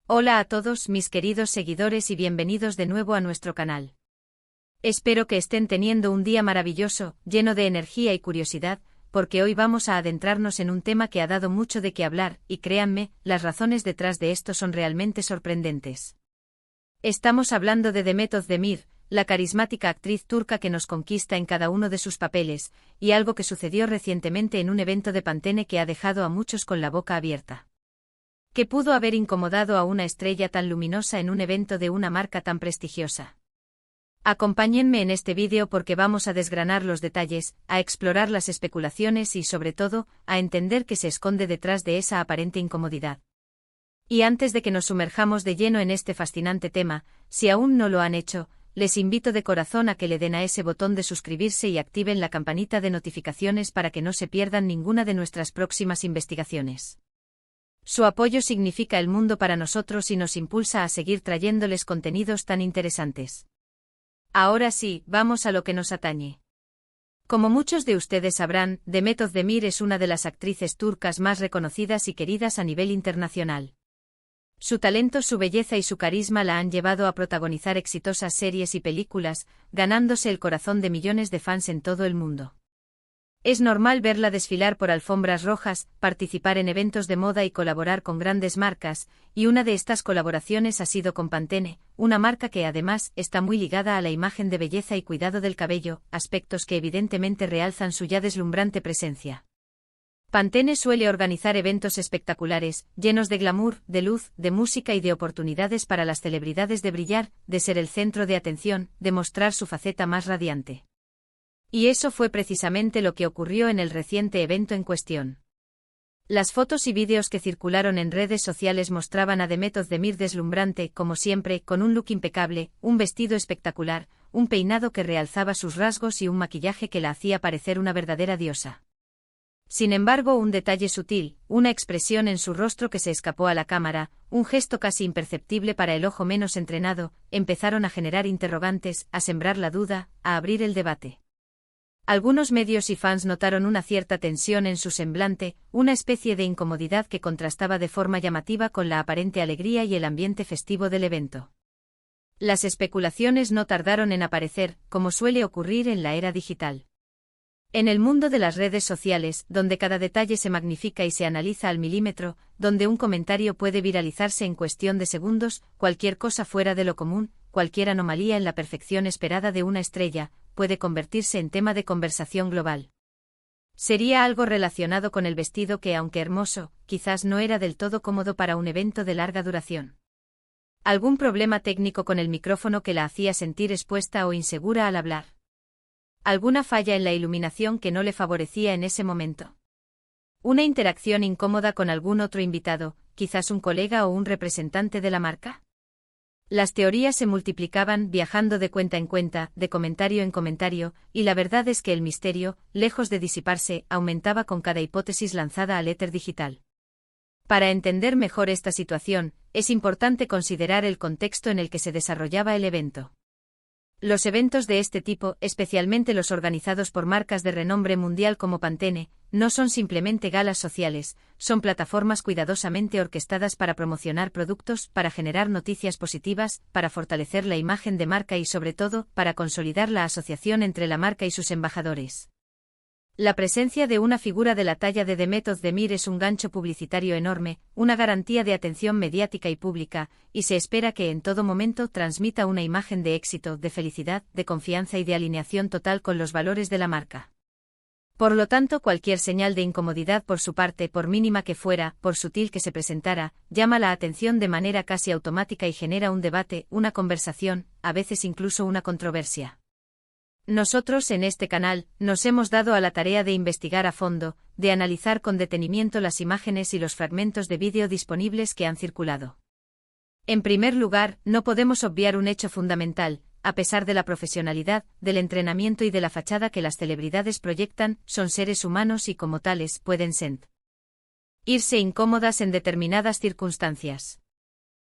Hola a todos mis queridos seguidores y bienvenidos de nuevo a nuestro canal. Espero que estén teniendo un día maravilloso, lleno de energía y curiosidad, porque hoy vamos a adentrarnos en un tema que ha dado mucho de qué hablar, y créanme, las razones detrás de esto son realmente sorprendentes. Estamos hablando de Demet Özdemir, la carismática actriz turca que nos conquista en cada uno de sus papeles, y algo que sucedió recientemente en un evento de Pantene que ha dejado a muchos con la boca abierta. ¿Qué pudo haber incomodado a una estrella tan luminosa en un evento de una marca tan prestigiosa? Acompáñenme en este vídeo porque vamos a desgranar los detalles, a explorar las especulaciones y sobre todo, a entender qué se esconde detrás de esa aparente incomodidad. Y antes de que nos sumerjamos de lleno en este fascinante tema, si aún no lo han hecho, les invito de corazón a que le den a ese botón de suscribirse y activen la campanita de notificaciones para que no se pierdan ninguna de nuestras próximas investigaciones. Su apoyo significa el mundo para nosotros y nos impulsa a seguir trayéndoles contenidos tan interesantes. Ahora sí, vamos a lo que nos atañe. Como muchos de ustedes sabrán, Demet Özdemir es una de las actrices turcas más reconocidas y queridas a nivel internacional. Su talento, su belleza y su carisma la han llevado a protagonizar exitosas series y películas, ganándose el corazón de millones de fans en todo el mundo. Es normal verla desfilar por alfombras rojas, participar en eventos de moda y colaborar con grandes marcas, y una de estas colaboraciones ha sido con Pantene, una marca que además está muy ligada a la imagen de belleza y cuidado del cabello, aspectos que evidentemente realzan su ya deslumbrante presencia. Pantene suele organizar eventos espectaculares, llenos de glamour, de luz, de música y de oportunidades para las celebridades de brillar, de ser el centro de atención, de mostrar su faceta más radiante. Y eso fue precisamente lo que ocurrió en el reciente evento en cuestión. Las fotos y vídeos que circularon en redes sociales mostraban a Demet Özdemir deslumbrante, como siempre, con un look impecable, un vestido espectacular, un peinado que realzaba sus rasgos y un maquillaje que la hacía parecer una verdadera diosa. Sin embargo, un detalle sutil, una expresión en su rostro que se escapó a la cámara, un gesto casi imperceptible para el ojo menos entrenado, empezaron a generar interrogantes, a sembrar la duda, a abrir el debate. Algunos medios y fans notaron una cierta tensión en su semblante, una especie de incomodidad que contrastaba de forma llamativa con la aparente alegría y el ambiente festivo del evento. Las especulaciones no tardaron en aparecer, como suele ocurrir en la era digital. En el mundo de las redes sociales, donde cada detalle se magnifica y se analiza al milímetro, donde un comentario puede viralizarse en cuestión de segundos, cualquier cosa fuera de lo común, cualquier anomalía en la perfección esperada de una estrella, puede convertirse en tema de conversación global. Sería algo relacionado con el vestido que, aunque hermoso, quizás no era del todo cómodo para un evento de larga duración. Algún problema técnico con el micrófono que la hacía sentir expuesta o insegura al hablar. Alguna falla en la iluminación que no le favorecía en ese momento. Una interacción incómoda con algún otro invitado, quizás un colega o un representante de la marca. Las teorías se multiplicaban, viajando de cuenta en cuenta, de comentario en comentario, y la verdad es que el misterio, lejos de disiparse, aumentaba con cada hipótesis lanzada al éter digital. Para entender mejor esta situación, es importante considerar el contexto en el que se desarrollaba el evento. Los eventos de este tipo, especialmente los organizados por marcas de renombre mundial como Pantene, no son simplemente galas sociales, son plataformas cuidadosamente orquestadas para promocionar productos, para generar noticias positivas, para fortalecer la imagen de marca y sobre todo, para consolidar la asociación entre la marca y sus embajadores. La presencia de una figura de la talla de Demet Özdemir es un gancho publicitario enorme, una garantía de atención mediática y pública, y se espera que en todo momento transmita una imagen de éxito, de felicidad, de confianza y de alineación total con los valores de la marca. Por lo tanto, cualquier señal de incomodidad por su parte, por mínima que fuera, por sutil que se presentara, llama la atención de manera casi automática y genera un debate, una conversación, a veces incluso una controversia. Nosotros en este canal, nos hemos dado a la tarea de investigar a fondo, de analizar con detenimiento las imágenes y los fragmentos de vídeo disponibles que han circulado. En primer lugar, no podemos obviar un hecho fundamental, a pesar de la profesionalidad, del entrenamiento y de la fachada que las celebridades proyectan, son seres humanos y como tales pueden sentirse incómodas en determinadas circunstancias.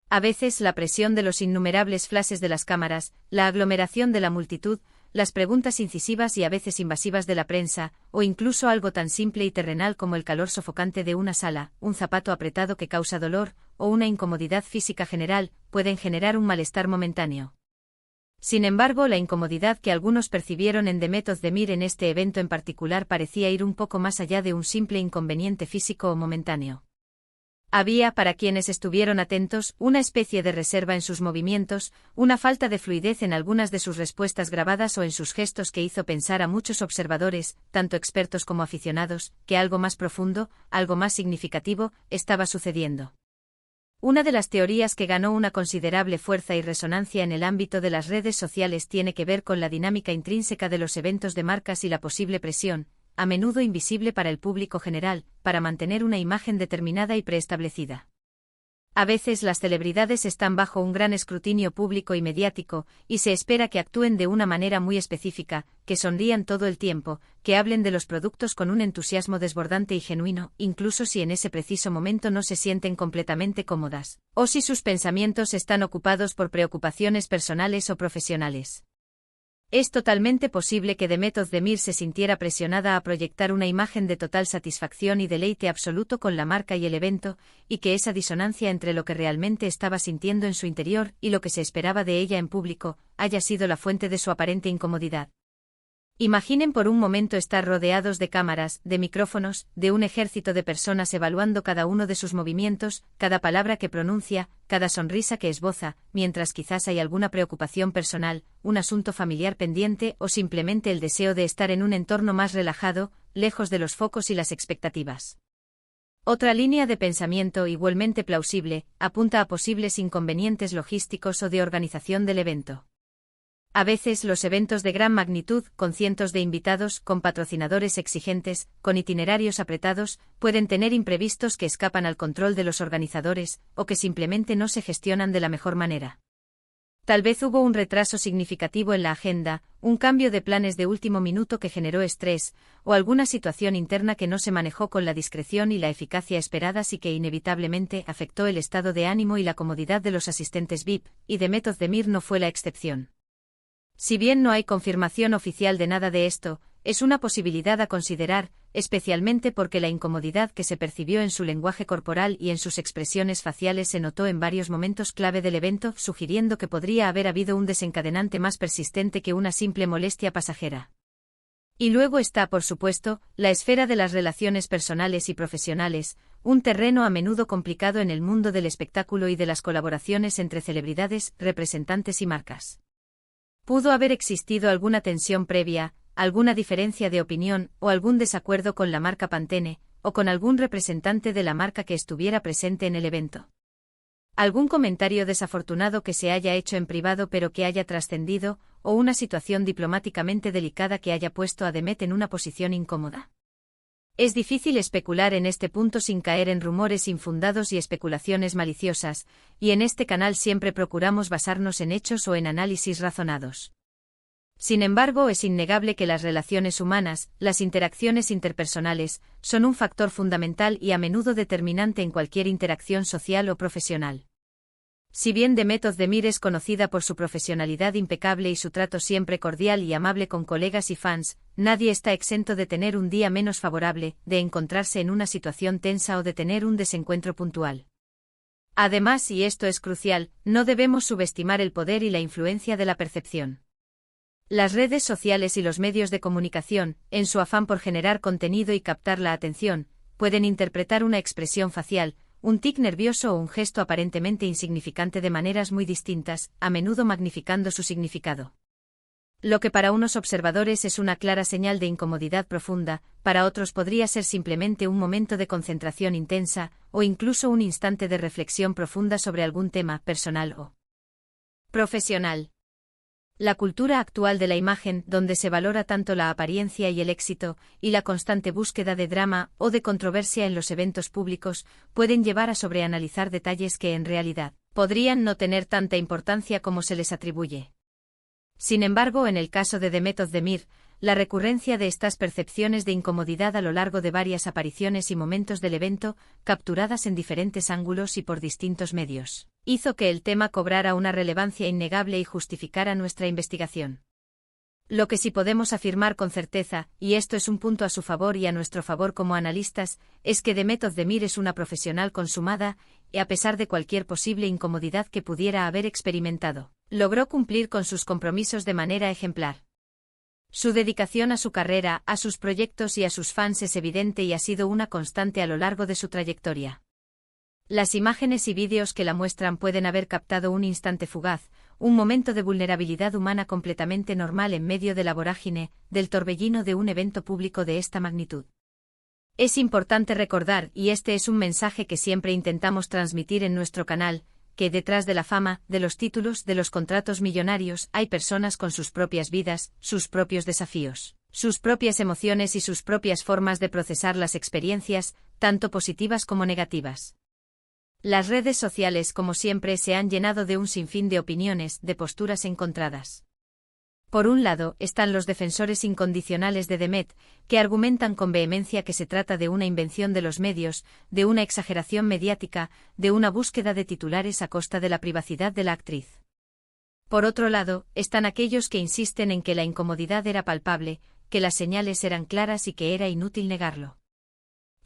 A veces la presión de los innumerables flashes de las cámaras, la aglomeración de la multitud, las preguntas incisivas y a veces invasivas de la prensa, o incluso algo tan simple y terrenal como el calor sofocante de una sala, un zapato apretado que causa dolor, o una incomodidad física general, pueden generar un malestar momentáneo. Sin embargo, la incomodidad que algunos percibieron en The Method de Mir en este evento en particular parecía ir un poco más allá de un simple inconveniente físico o momentáneo. Había, para quienes estuvieron atentos, una especie de reserva en sus movimientos, una falta de fluidez en algunas de sus respuestas grabadas o en sus gestos que hizo pensar a muchos observadores, tanto expertos como aficionados, que algo más profundo, algo más significativo, estaba sucediendo. Una de las teorías que ganó una considerable fuerza y resonancia en el ámbito de las redes sociales tiene que ver con la dinámica intrínseca de los eventos de marcas y la posible presión, a menudo invisible para el público general, para mantener una imagen determinada y preestablecida. A veces las celebridades están bajo un gran escrutinio público y mediático, y se espera que actúen de una manera muy específica, que sonrían todo el tiempo, que hablen de los productos con un entusiasmo desbordante y genuino, incluso si en ese preciso momento no se sienten completamente cómodas, o si sus pensamientos están ocupados por preocupaciones personales o profesionales. Es totalmente posible que The Method de Mir se sintiera presionada a proyectar una imagen de total satisfacción y deleite absoluto con la marca y el evento, y que esa disonancia entre lo que realmente estaba sintiendo en su interior y lo que se esperaba de ella en público, haya sido la fuente de su aparente incomodidad. Imaginen por un momento estar rodeados de cámaras, de micrófonos, de un ejército de personas evaluando cada uno de sus movimientos, cada palabra que pronuncia, cada sonrisa que esboza, mientras quizás hay alguna preocupación personal, un asunto familiar pendiente o simplemente el deseo de estar en un entorno más relajado, lejos de los focos y las expectativas. Otra línea de pensamiento igualmente plausible apunta a posibles inconvenientes logísticos o de organización del evento. A veces los eventos de gran magnitud, con cientos de invitados, con patrocinadores exigentes, con itinerarios apretados, pueden tener imprevistos que escapan al control de los organizadores, o que simplemente no se gestionan de la mejor manera. Tal vez hubo un retraso significativo en la agenda, un cambio de planes de último minuto que generó estrés, o alguna situación interna que no se manejó con la discreción y la eficacia esperadas y que inevitablemente afectó el estado de ánimo y la comodidad de los asistentes VIP, y The Method de Mir no fue la excepción. Si bien no hay confirmación oficial de nada de esto, es una posibilidad a considerar, especialmente porque la incomodidad que se percibió en su lenguaje corporal y en sus expresiones faciales se notó en varios momentos clave del evento, sugiriendo que podría haber habido un desencadenante más persistente que una simple molestia pasajera. Y luego está, por supuesto, la esfera de las relaciones personales y profesionales, un terreno a menudo complicado en el mundo del espectáculo y de las colaboraciones entre celebridades, representantes y marcas. Pudo haber existido alguna tensión previa, alguna diferencia de opinión o algún desacuerdo con la marca Pantene, o con algún representante de la marca que estuviera presente en el evento. Algún comentario desafortunado que se haya hecho en privado pero que haya trascendido, o una situación diplomáticamente delicada que haya puesto a Demet en una posición incómoda. Es difícil especular en este punto sin caer en rumores infundados y especulaciones maliciosas, y en este canal siempre procuramos basarnos en hechos o en análisis razonados. Sin embargo, es innegable que las relaciones humanas, las interacciones interpersonales, son un factor fundamental y a menudo determinante en cualquier interacción social o profesional. Si bien The Method de Mir es conocida por su profesionalidad impecable y su trato siempre cordial y amable con colegas y fans, nadie está exento de tener un día menos favorable, de encontrarse en una situación tensa o de tener un desencuentro puntual. Además, y esto es crucial, no debemos subestimar el poder y la influencia de la percepción. Las redes sociales y los medios de comunicación, en su afán por generar contenido y captar la atención, pueden interpretar una expresión facial, un tic nervioso o un gesto aparentemente insignificante de maneras muy distintas, a menudo magnificando su significado. Lo que para unos observadores es una clara señal de incomodidad profunda, para otros podría ser simplemente un momento de concentración intensa, o incluso un instante de reflexión profunda sobre algún tema personal o profesional. La cultura actual de la imagen, donde se valora tanto la apariencia y el éxito, y la constante búsqueda de drama o de controversia en los eventos públicos, pueden llevar a sobreanalizar detalles que en realidad podrían no tener tanta importancia como se les atribuye. Sin embargo, en el caso de The Method de Mir, la recurrencia de estas percepciones de incomodidad a lo largo de varias apariciones y momentos del evento, capturadas en diferentes ángulos y por distintos medios, hizo que el tema cobrara una relevancia innegable y justificara nuestra investigación. Lo que sí podemos afirmar con certeza, y esto es un punto a su favor y a nuestro favor como analistas, es que Demet Özdemir es una profesional consumada, y a pesar de cualquier posible incomodidad que pudiera haber experimentado, logró cumplir con sus compromisos de manera ejemplar. Su dedicación a su carrera, a sus proyectos y a sus fans es evidente y ha sido una constante a lo largo de su trayectoria. Las imágenes y vídeos que la muestran pueden haber captado un instante fugaz, un momento de vulnerabilidad humana completamente normal en medio de la vorágine, del torbellino de un evento público de esta magnitud. Es importante recordar, y este es un mensaje que siempre intentamos transmitir en nuestro canal, que detrás de la fama, de los títulos, de los contratos millonarios, hay personas con sus propias vidas, sus propios desafíos, sus propias emociones y sus propias formas de procesar las experiencias, tanto positivas como negativas. Las redes sociales, como siempre, se han llenado de un sinfín de opiniones, de posturas encontradas. Por un lado, están los defensores incondicionales de Demet, que argumentan con vehemencia que se trata de una invención de los medios, de una exageración mediática, de una búsqueda de titulares a costa de la privacidad de la actriz. Por otro lado, están aquellos que insisten en que la incomodidad era palpable, que las señales eran claras y que era inútil negarlo.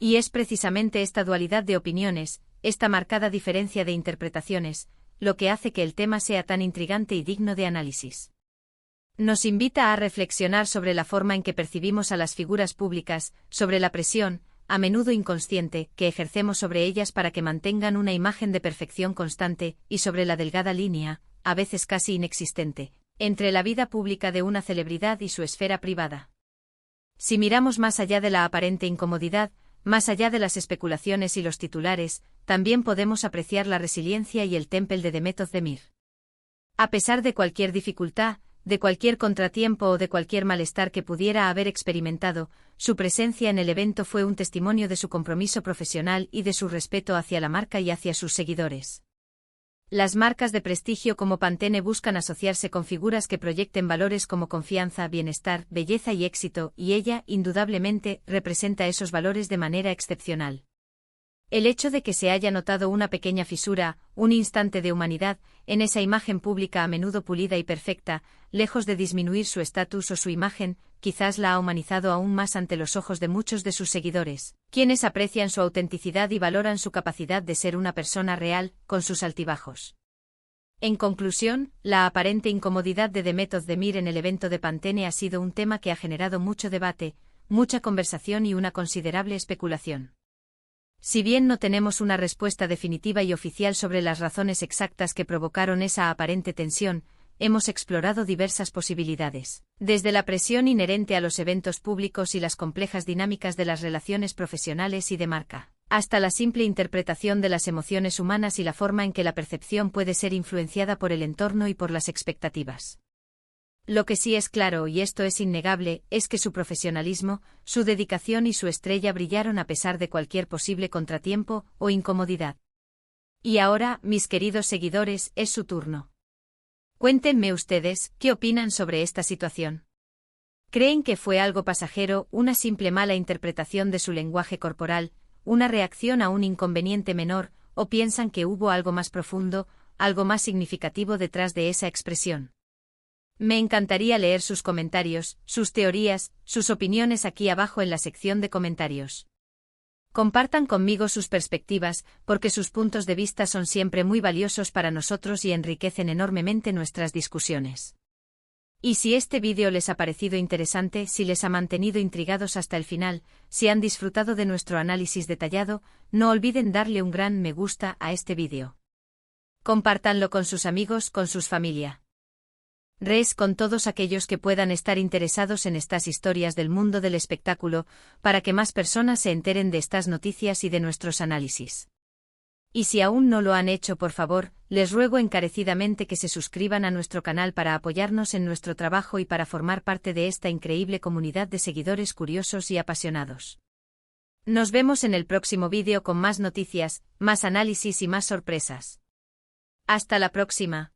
Y es precisamente esta dualidad de opiniones, esta marcada diferencia de interpretaciones, lo que hace que el tema sea tan intrigante y digno de análisis. Nos invita a reflexionar sobre la forma en que percibimos a las figuras públicas, sobre la presión, a menudo inconsciente, que ejercemos sobre ellas para que mantengan una imagen de perfección constante, y sobre la delgada línea, a veces casi inexistente, entre la vida pública de una celebridad y su esfera privada. Si miramos más allá de la aparente incomodidad, más allá de las especulaciones y los titulares, también podemos apreciar la resiliencia y el temple de Demet Özdemir. A pesar de cualquier dificultad, de cualquier contratiempo o de cualquier malestar que pudiera haber experimentado, su presencia en el evento fue un testimonio de su compromiso profesional y de su respeto hacia la marca y hacia sus seguidores. Las marcas de prestigio como Pantene buscan asociarse con figuras que proyecten valores como confianza, bienestar, belleza y éxito, y ella, indudablemente, representa esos valores de manera excepcional. El hecho de que se haya notado una pequeña fisura, un instante de humanidad, en esa imagen pública a menudo pulida y perfecta, lejos de disminuir su estatus o su imagen, quizás la ha humanizado aún más ante los ojos de muchos de sus seguidores, quienes aprecian su autenticidad y valoran su capacidad de ser una persona real, con sus altibajos. En conclusión, la aparente incomodidad de Demet Özdemir en el evento de Pantene ha sido un tema que ha generado mucho debate, mucha conversación y una considerable especulación. Si bien no tenemos una respuesta definitiva y oficial sobre las razones exactas que provocaron esa aparente tensión, hemos explorado diversas posibilidades, desde la presión inherente a los eventos públicos y las complejas dinámicas de las relaciones profesionales y de marca, hasta la simple interpretación de las emociones humanas y la forma en que la percepción puede ser influenciada por el entorno y por las expectativas. Lo que sí es claro, y esto es innegable, es que su profesionalismo, su dedicación y su estrella brillaron a pesar de cualquier posible contratiempo o incomodidad. Y ahora, mis queridos seguidores, es su turno. Cuéntenme ustedes, ¿qué opinan sobre esta situación? ¿Creen que fue algo pasajero, una simple mala interpretación de su lenguaje corporal, una reacción a un inconveniente menor, o piensan que hubo algo más profundo, algo más significativo detrás de esa expresión? Me encantaría leer sus comentarios, sus teorías, sus opiniones aquí abajo en la sección de comentarios. Compartan conmigo sus perspectivas, porque sus puntos de vista son siempre muy valiosos para nosotros y enriquecen enormemente nuestras discusiones. Y si este vídeo les ha parecido interesante, si les ha mantenido intrigados hasta el final, si han disfrutado de nuestro análisis detallado, no olviden darle un gran me gusta a este vídeo. Compártanlo con sus amigos, con sus familia. Con todos aquellos que puedan estar interesados en estas historias del mundo del espectáculo, para que más personas se enteren de estas noticias y de nuestros análisis. Y si aún no lo han hecho, por favor, les ruego encarecidamente que se suscriban a nuestro canal para apoyarnos en nuestro trabajo y para formar parte de esta increíble comunidad de seguidores curiosos y apasionados. Nos vemos en el próximo vídeo con más noticias, más análisis y más sorpresas. Hasta la próxima.